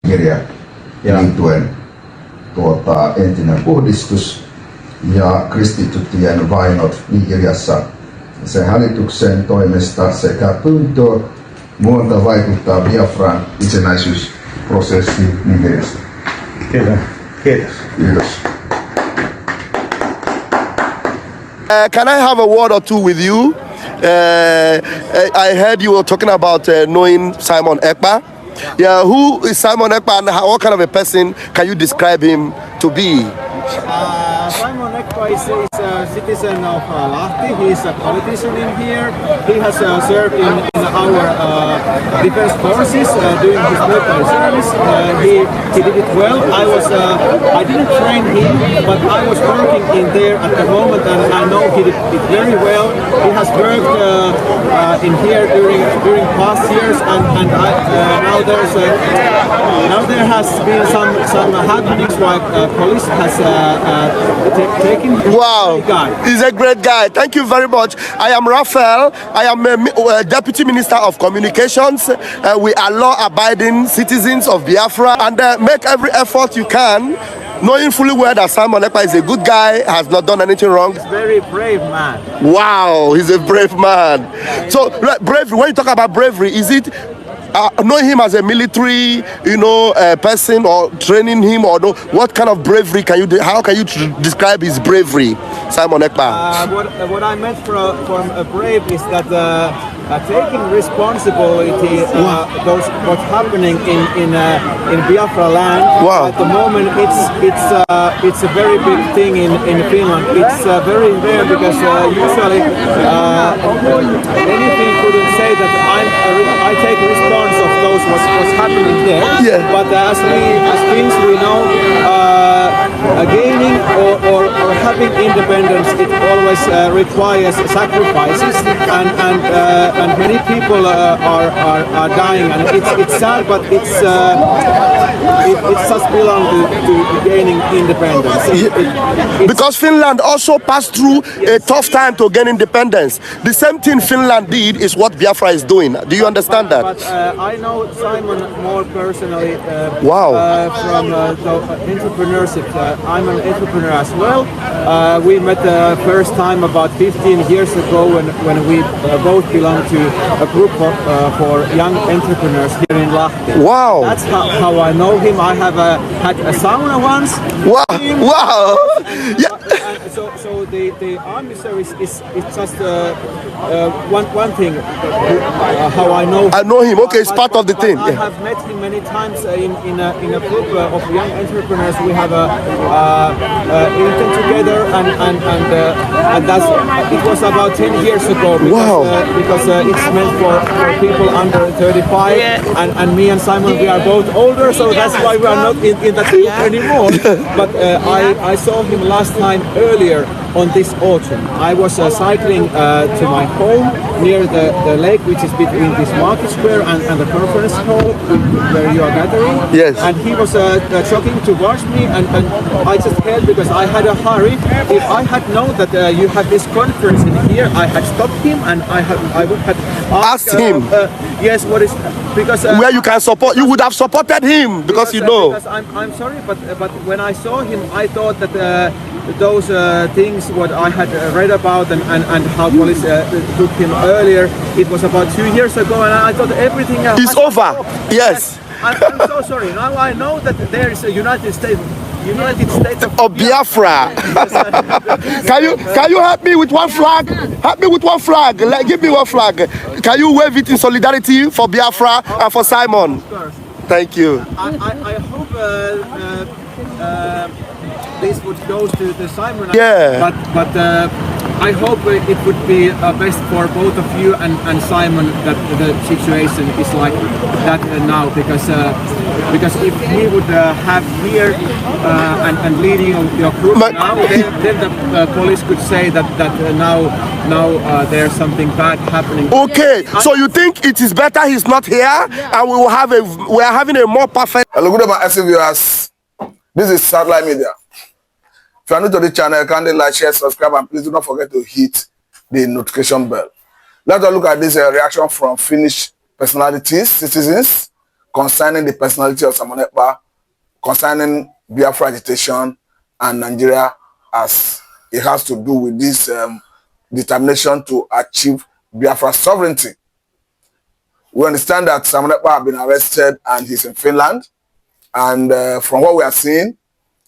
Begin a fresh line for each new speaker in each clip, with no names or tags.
kirja liittyen entinen puhdistus ja kristittyjen vainot Nigeriassa sen hallituksen toimesta sekä pyyntö muuta vaikuttaa Biafran itsenäisyysprosessiin Nigeriassa.
Kiitos. Kiitos.
Kiitos.
Can I have a word or two with you? I heard you were talking about knowing Simon Ekpa. Yeah, who is Simon Ekpa and what kind of a person can you describe him to be?
Simon Ekpa is a citizen of Lahti. He is a politician in here. He has served in our defense forces doing his military service. He did it well. I didn't train him, but I was working in there at the moment, and I know he did it very well. He has worked in here during past years, and now there has been some happenings like police has taken.
Wow, he's a great guy. Thank you very much. I am Raphael. I am a Deputy Minister of Communications. We are law-abiding citizens of Biafra, and make every effort you can, knowing fully well that Simon Ekpa is a good guy, has not done anything wrong.
He's a very brave man.
Wow, he's a brave man. So, bravery, when you talk about bravery, is it knowing him as a military, person, or training him, or no? What kind of bravery can you do? How can you describe his bravery, Simon Ekpa?
What I meant from brave is that taking responsibility what's happening in Biafra land.
Wow.
At the moment, it's a very big thing in Finland. It's very rare because usually anything couldn't say that I take response of those what's happening there.
Yeah.
But as Finns we know, gaining or having independence, it always requires sacrifices, and many people are dying, and it's sad, but it just belongs to gaining independence.
Because Finland also passed through a tough time to gain independence. The same thing Finland did is what Biafra is doing. Do you understand that?
But I know Simon more personally.
Wow.
From the entrepreneurship. I'm an entrepreneur as well. We met the first time about 15 years ago when we both belong to a group for young entrepreneurs here in Lahti.
Wow.
That's how I know him. I have had a sauna once.
Wow. Wow. Yeah.
So the army service is just one thing. How I know him.
I know him. Okay, it's part of the thing.
I have met him many times in a group of young entrepreneurs. We have eaten together, and that's it was about 10 years ago. Because it's meant for people under 35, and me and Simon, we are both older, so that's why we are not in that group anymore. But I saw him last time earlier on this autumn. I was cycling to my home near the lake, which is between this market square and the conference hall where you are gathering.
Yes.
And he was jogging towards me, and I just held because I had a hurry. If I had known that you had this conference in here, I had stopped him and I would have
asked him.
Yes, what is because
where you can support, you would have supported him because you know.
Because I'm sorry, but when I saw him, I thought that those things what I had read about and how police took him earlier, it was about 2 years ago, and I thought everything
is over. Yes.
I'm so sorry. Now I know that there is a United States
of Biafra. Can you help me with one flag? Help me with one flag. Give me one flag. Can you wave it in solidarity for Biafra and for Simon?
Of course.
Thank you.
I hope this would go to Simon.
Yeah.
But I hope it would be best for both of you and Simon that the situation is like that now, because if he would have here and leading your group now, then the police could say that now there's something bad happening.
Okay, so you think it is better he's not here, and we are having a more perfect.
Hello, good morning, viewers. This is Satellite Media. If you are new to the channel, kindly like, share, subscribe, and please do not forget to hit the notification bell. Let's look at this reaction from Finnish personalities, citizens, concerning the personality of Simon Ekpa, concerning Biafra agitation and Nigeria, as it has to do with this determination to achieve Biafra sovereignty. We understand that Simon Ekpa has been arrested and he's in Finland. And from what we are seeing,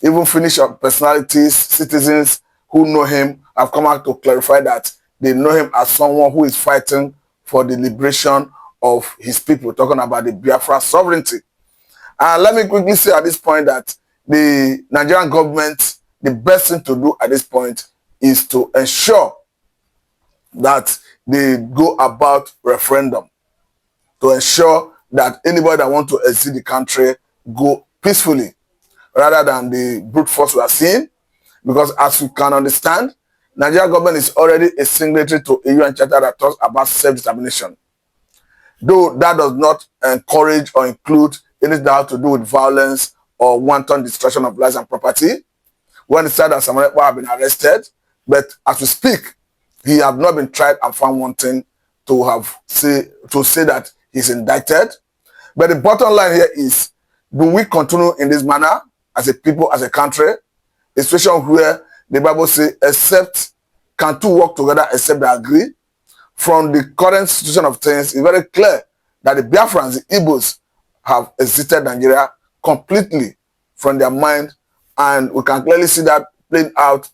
even Finnish personalities, citizens who know him have come out to clarify that they know him as someone who is fighting for the liberation of his people, talking about the Biafra sovereignty. And let me quickly say at this point that the Nigerian government, the best thing to do at this point is to ensure that they go about referendum, to ensure that anybody that wants to exit the country go peacefully, rather than the brute force we are seeing. Because as you can understand, Nigerian government is already a signatory to a UN charter that talks about self-determination. Though that does not encourage or include anything that has to do with violence or wanton destruction of lives and property. We understand that Simon Ekpa have been arrested, but as we speak, he have not been tried and found wanting to say that he's indicted. But the bottom line here is, do we continue in this manner as a people, as a country? A situation where the Bible says, except can two work together except they agree? From the current situation of things, it's very clear that the Biafrans, the Igbos, have exited Nigeria completely from their mind, and we can clearly see that playing out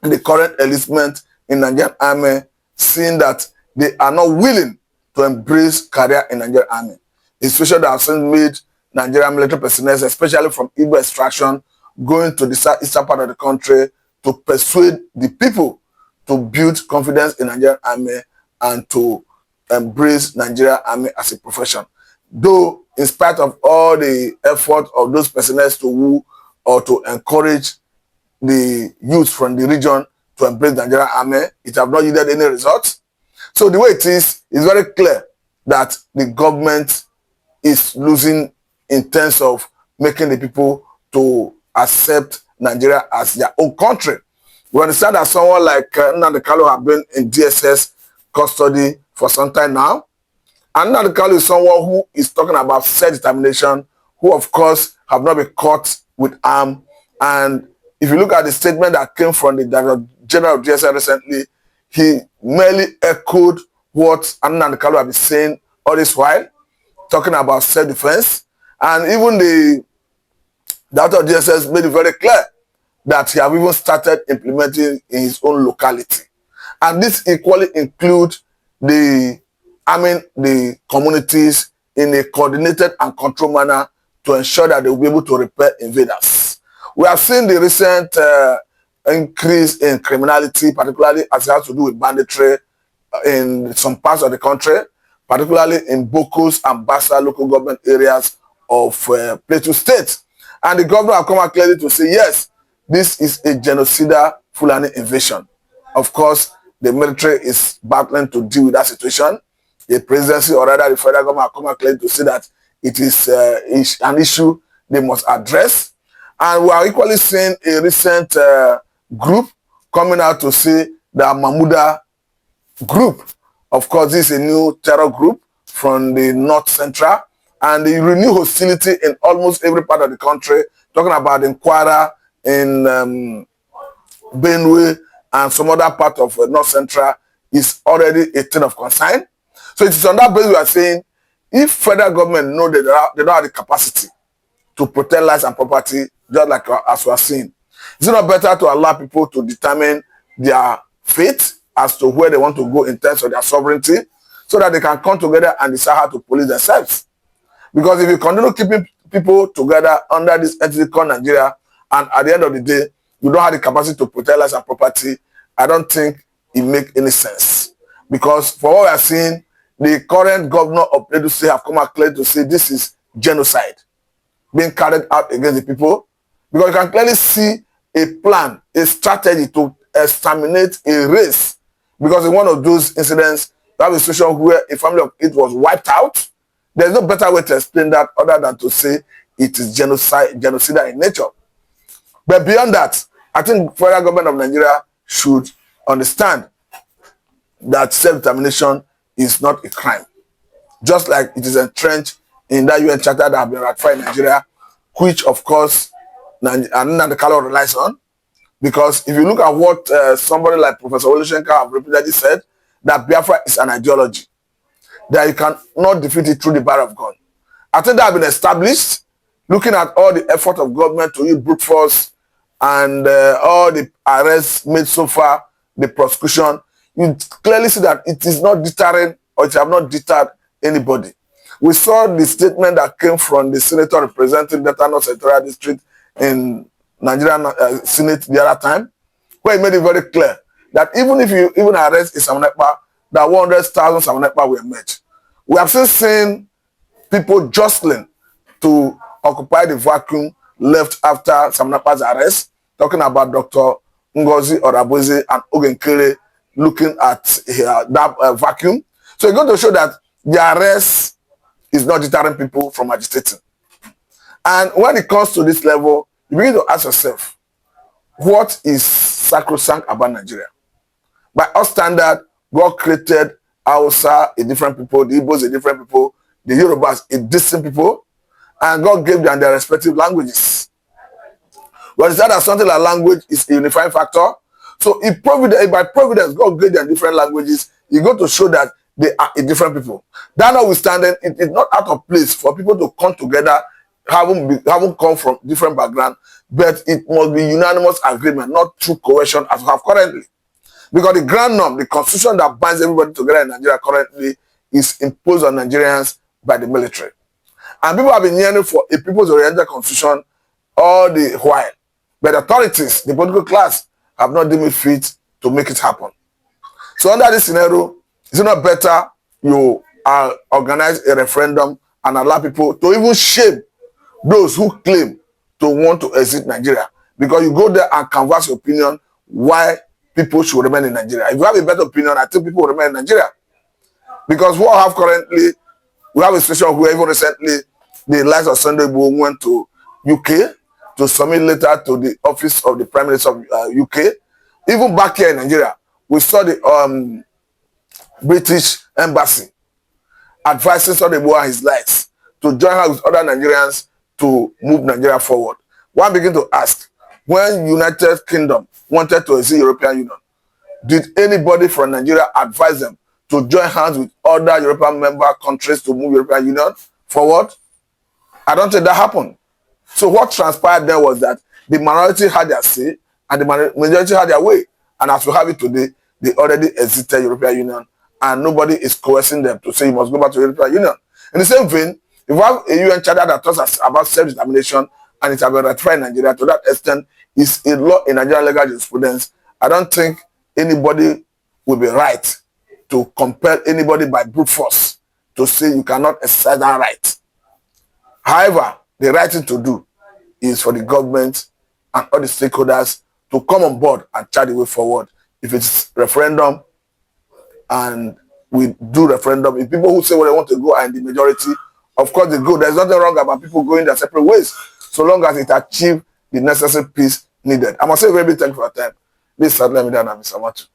in the current enlistment in Nigerian army, seeing that they are not willing to embrace career in Nigerian army. A situation that has made Nigerian military personnel, especially from Igbo extraction, going to the southeastern part of the country to persuade the people to build confidence in Nigerian army and to embrace Nigerian army as a profession. Though, in spite of all the effort of those personnel to woo or to encourage the youth from the region to embrace the Nigerian army, it have not yielded any results. So the way it is very clear that the government is losing in terms of making the people to accept Nigeria as their own country. We understand that someone like Nnamdi Kanu have been in DSS custody for some time now. And Nnamdi Kanu is someone who is talking about self-determination, who of course have not been caught with arm. And if you look at the statement that came from the Director General of DSS recently, he merely echoed what Nnamdi Kanu have been saying all this while, talking about self-defense. And even the Director of DSS made it very clear that he have even started implementing in his own locality. And this equally includes the communities in a coordinated and controlled manner to ensure that they will be able to repel invaders. We have seen the recent increase in criminality, particularly as it has to do with banditry in some parts of the country, particularly in Bokos and Basa local government areas of Plateau State. And the governor have come out clearly to say, yes, this is a genocidal Fulani invasion. Of course, the military is battling to deal with that situation. The presidency, or rather the federal government, have come out clearly to say that it is an issue they must address. And we are equally seeing a recent group coming out to say that Mahmuda group, of course, this is a new terror group from the North Central, and they renew hostility in almost every part of the country, talking about in Kwara, in Benue, and some other part of North Central is already a thing of concern. So it is on that basis we are saying, if federal government know they don't have the capacity to protect lives and property, just like as we are seeing, is it not better to allow people to determine their fate as to where they want to go in terms of their sovereignty, so that they can come together and decide how to police themselves? Because if you continue keeping people together under this entity called Nigeria, and at the end of the day, you don't have the capacity to protect lives and property, I don't think it makes any sense. Because for what we are seeing, the current governor of Plateau State have come out clearly to say this is genocide being carried out against the people. Because you can clearly see a plan, a strategy to exterminate a race. Because in one of those incidents, you have a situation where a family of 8 was wiped out. There's no better way to explain that other than to say it is genocidal in nature. But beyond that, I think the federal government of Nigeria should understand that self-determination is not a crime. Just like it is entrenched in that UN charter that have been ratified in Nigeria, which of course Nnamdi Kanu relies on. Because if you look at what somebody like Professor Olusegun have repeatedly said, that Biafra is an ideology, that you cannot defeat it through the barrel of gun. I think that has been established, looking at all the effort of government to use brute force and all the arrests made so far, the prosecution, you clearly see that it is not deterring, or it have not deterred anybody. We saw the statement that came from the senator representing Delta North Senatorial District in Nigerian Senate the other time, where he made it very clear that even if you arrest Sam Ekpa, that 100,000 Sam Ekpa were met. We have since seen people jostling to occupy the vacuum left after Sam Ekpa's arrest, talking about Dr. Ngozi Oraboze and Ogenkere looking at that vacuum. So it's going to show that the arrest is not deterring people from agitating. And when it comes to this level, you begin to ask yourself, what is sacrosanct about Nigeria? By our standard, God created Hausa a different people, the Igbos a different people, the Yorubas a distinct people, and God gave them their respective languages. But it's that something like language is a unifying factor. So if by providence, God gave them different languages, you go to show that they are a different people. That notwithstanding, it is not out of place for people to come together, having come from different backgrounds, but it must be unanimous agreement, not through coercion as we have currently. Because the grand norm, the constitution that binds everybody together in Nigeria currently is imposed on Nigerians by the military. And people have been yearning for a people's-oriented constitution all the while. But authorities, the political class, have not deemed it fit to make it happen. So under this scenario, is it not better you organize a referendum and allow people to even shame those who claim to want to exit Nigeria? Because you go there and canvass your opinion why people should remain in Nigeria. If you have a better opinion, I think people will remain in Nigeria. Because what I have currently, we have a situation where even recently, the likes of Sunday Igboho went to UK to submit letter to the office of the Prime Minister of UK. Even back here in Nigeria, we saw the British Embassy advising Sunday Igboho and his likes to join hands with other Nigerians to move Nigeria forward. One begin to ask, when United Kingdom wanted to exit European Union, did anybody from Nigeria advise them to join hands with other European member countries to move European Union forward? I don't think that happened. So what transpired there was that the minority had their say and the majority had their way. And as we have it today, they already exited European Union and nobody is coercing them to say you must go back to European Union. In the same vein, if we have a UN charter that talks us about self-determination and it has been ratified in Nigeria to that extent, is a law in Nigerian legal jurisprudence, I don't think anybody will be right to compel anybody by brute force to say you cannot exercise that right. However, the right thing to do is for the government and all the stakeholders to come on board and chart the way forward. If it's referendum, and we do referendum, if people who say what they want to go are in the majority, of course they go. There's nothing wrong about people going their separate ways, so long as it achieves the necessary peace needed. I must say a very big thank you for your time. This is Sadler Media and I'm Mr. Matu.